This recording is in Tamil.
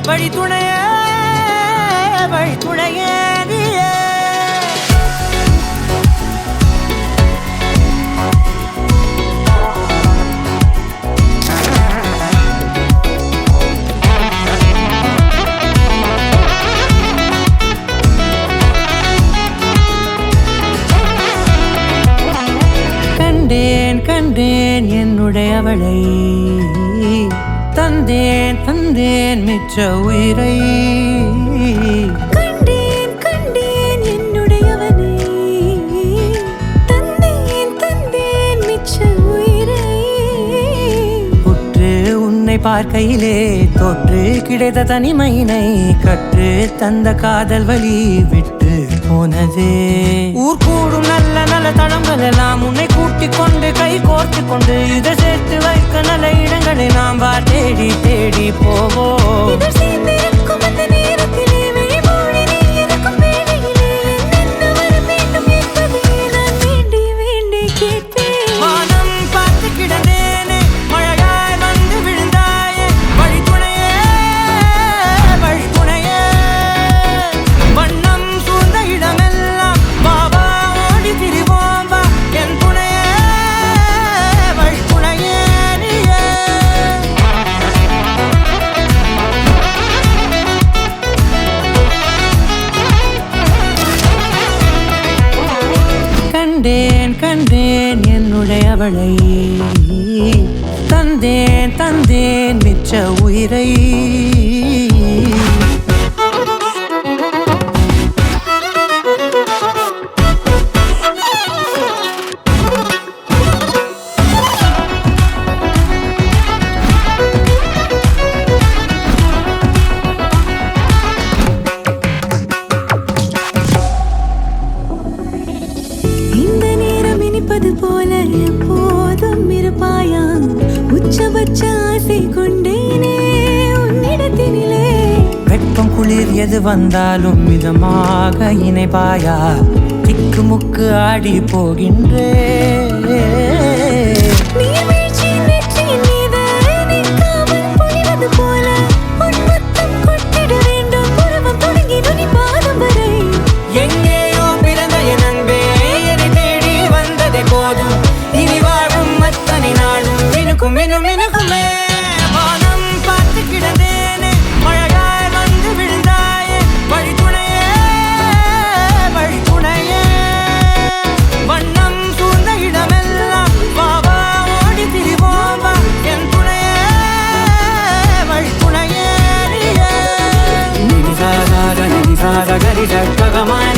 வழி துணையே வழி துணையே நீயே. கண்டேன் கண்டேன் என்னுடையவளை, தந்தேன் தந்தேன் மிச்ச உயிரை. கண்டேன் கண்டேன் என்னுடையவனை, தந்தேன் தந்தேன் மிச்ச உயிரை. உற்று உன்னை பார்க்கையிலே தோற்று கிடைத்த தனிமையினை கற்று தந்த காதல் வழி விட்டு போனதே. ஊர் கூடும் நல்ல நல்ல தளங்கள் எல்லாம் உன்னை கூட்டிக் கொண்டு கை கோர்த்து கொண்டு இதை சேர்த்து வைக்க நல்ல இடங்களை நாம் தேடி தேடி போவோம். இதழ் சேர்ந்திருக்கும் அந்த நேரத்திலே விழிமூடி நீ இருக்கும் வேளையிலே என்னென்ன வர வேண்டும் என்பதை நான் வேண்டி வேண்டி கேட்பேன். வானம் பார்த்து கிடந்தேனே மழையாய் வந்து விழுந்தாயே வழி துணையே வழி துணையே. வண்ணம் சூழ்ந்த இடமெல்லாம் பாபா ஓடி திரிவோம் வா என் துணையே வழி துணையே நீயே. கண்டேன் கண்டேன் என்னுடையவளை, தந்தேன் தந்தேன் மிச்ச உயிரை. இந்த நேரம் இனிப்பது போல எப்போதும் இருப்பாயா, உச்சபட்ச ஆசை கொண்டேனே உன்னிடத்தினிலே. வெப்பம் குளிர் எது வந்தாலும் மிதமாக இணைப்பாயா, திக்கு முக்கு ஆடி போகின்றே. நீர்வீழ்ச்சியின் நெற்றியின் மீது நிற்காமல் பொழிவது போல உன் முத்தம் கொட்டிட வேண்டும் உருவம் தொடங்கி நுனி பாதம் வரை. எங்கேயோ பிறந்த என் அன்பே என்னை தேடி வந்ததே போதும், இனி வாழும் அத்தனை நாளும் மினுக்கும் மினும் மினுக்குமே. வானம் பார்த்து கிடந்தேனே மழையாய் வந்து விழுந்தாயே வழி துணையே வழி துணையே. வண்ணம் சூழ்ந்த இடமெல்லாம் பாபா ஓடி திரிவோம் வா என் துணையே வழி துணையே நீயே. நிதி சாதா கரி சக்ககமாய்